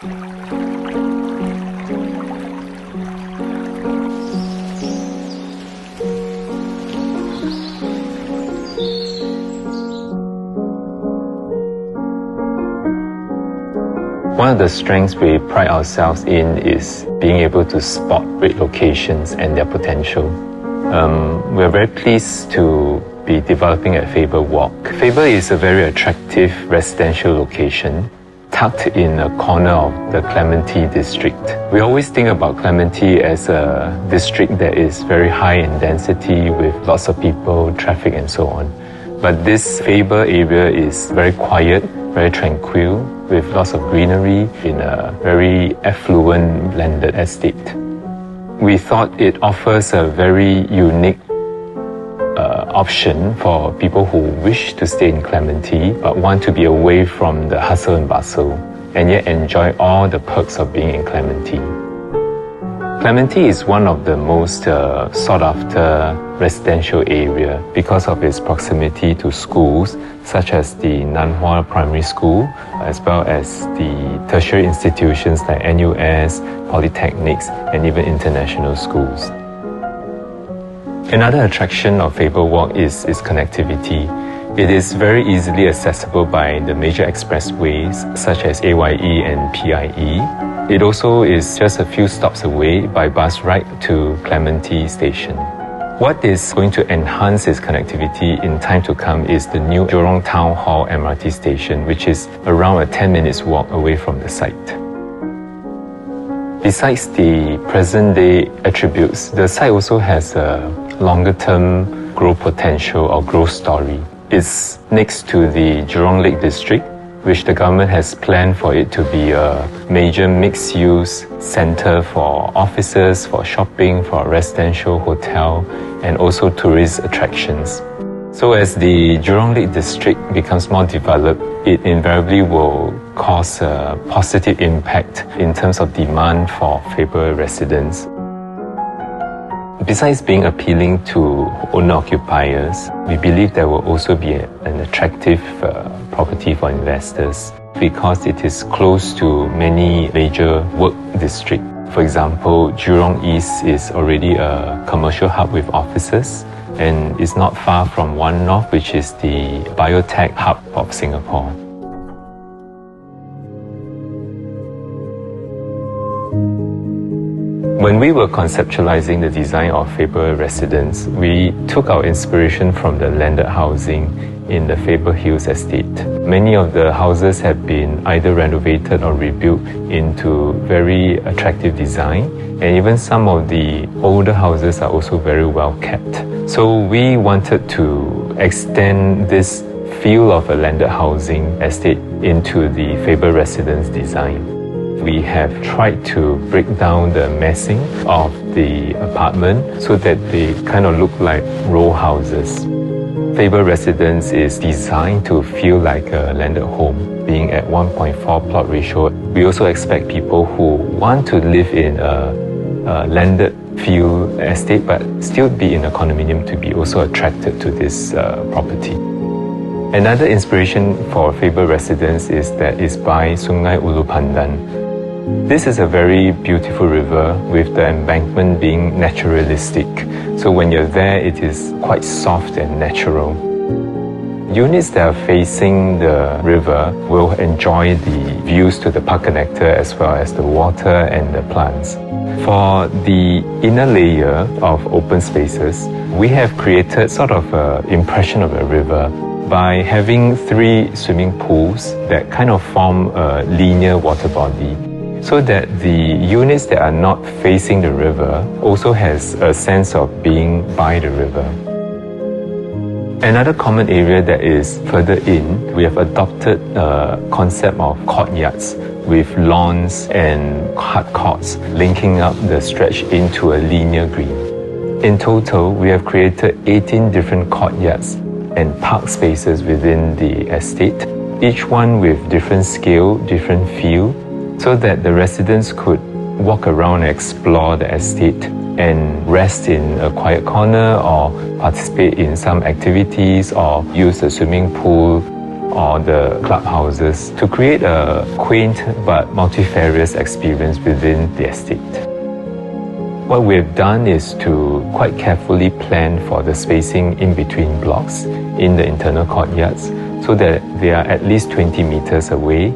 One of the strengths we pride ourselves in is being able to spot great locations and their potential. We're very pleased to be developing at Faber Walk. Faber is a very attractive residential location tucked in a corner of the Clementi district. We always think about Clementi as a district that is very high in density with lots of people, traffic and so on. But this Faber area is very quiet, very tranquil, with lots of greenery in a very affluent blended estate. We thought it offers a very unique option for people who wish to stay in Clementi but want to be away from the hustle and bustle and yet enjoy all the perks of being in Clementi. Clementi is one of the most sought after residential area because of its proximity to schools such as the Nanhua Primary School, as well as the tertiary institutions like NUS, polytechnics, and even international schools. Another attraction of Faber Walk is its connectivity. It is very easily accessible by the major expressways such as AYE and PIE. It also is just a few stops away by bus ride to Clementi Station. What is going to enhance its connectivity in time to come is the new Jurong Town Hall MRT station, which is around a 10 minutes walk away from the site. Besides the present-day attributes, the site also has a longer-term growth potential or growth story. It's next to the Jurong Lake District, which the government has planned for it to be a major mixed-use center for offices, for shopping, for a residential hotel, and also tourist attractions. So as the Jurong Lake District becomes more developed, it invariably will cause a positive impact in terms of demand for Faber residents. Besides being appealing to owner-occupiers, we believe there will also be an attractive property for investors because it is close to many major work districts. For example, Jurong East is already a commercial hub with offices and is not far from One North, which is the biotech hub of Singapore. When we were conceptualizing the design of Faber Residence, we took our inspiration from the landed housing in the Faber Hills estate. Many of the houses have been either renovated or rebuilt into very attractive design, and even some of the older houses are also very well kept. So we wanted to extend this feel of a landed housing estate into the Faber Residence design. We have tried to break down the massing of the apartment so that they kind of look like row houses. Faber Residence is designed to feel like a landed home, being at 1.4 plot ratio. We also expect people who want to live in a landed feel estate but still be in a condominium to be also attracted to this property. Another inspiration for Faber Residence is that it's by Sungai Ulu Pandan. This is a very beautiful river with the embankment being naturalistic. So when you're there, it is quite soft and natural. Units that are facing the river will enjoy the views to the park connector as well as the water and the plants. For the inner layer of open spaces, we have created sort of an impression of a river by having 3 swimming pools that kind of form a linear water body, so that the units that are not facing the river also has a sense of being by the river. Another common area that is further in, we have adopted a concept of courtyards with lawns and hard courts linking up the stretch into a linear green. In total, we have created 18 different courtyards and park spaces within the estate, each one with different scale, different feel, so that the residents could walk around and explore the estate and rest in a quiet corner or participate in some activities or use the swimming pool or the clubhouses to create a quaint but multifarious experience within the estate. What we've done is to quite carefully plan for the spacing in between blocks in the internal courtyards so that they are at least 20 meters away.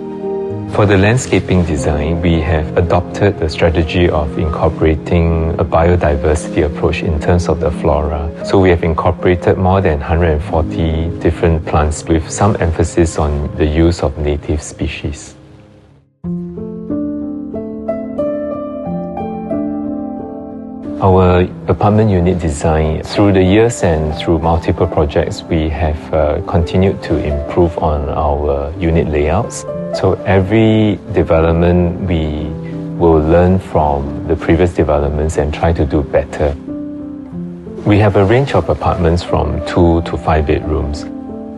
For the landscaping design, we have adopted the strategy of incorporating a biodiversity approach in terms of the flora. So we have incorporated more than 140 different plants with some emphasis on the use of native species. Our apartment unit design, through the years and through multiple projects, we have continued to improve on our unit layouts. So every development, we will learn from the previous developments and try to do better. We have a range of apartments from 2 to 5 bedrooms.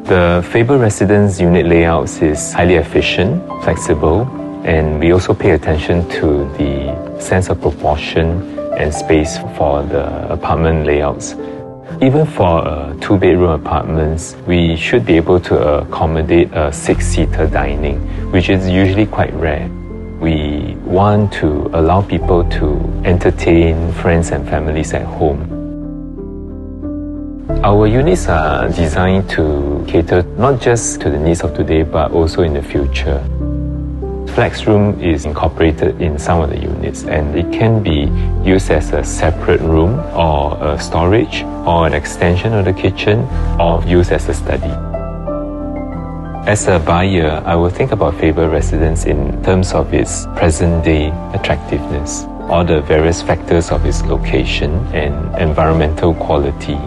The Faber residence unit layouts is highly efficient, flexible, and we also pay attention to the sense of proportion and space for the apartment layouts. Even for 2-bedroom apartments, we should be able to accommodate a 6-seater dining, which is usually quite rare. We want to allow people to entertain friends and families at home. Our units are designed to cater not just to the needs of today, but also in the future. Flex room is incorporated in some of the units, and it can be used as a separate room or a storage or an extension of the kitchen or used as a study. As a buyer, I will think about Faber Residence in terms of its present-day attractiveness, all the various factors of its location and environmental quality.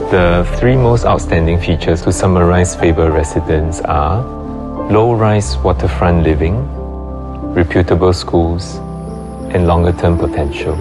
The 3 most outstanding features to summarize Faber Residence are low-rise waterfront living, reputable schools, and longer-term potential.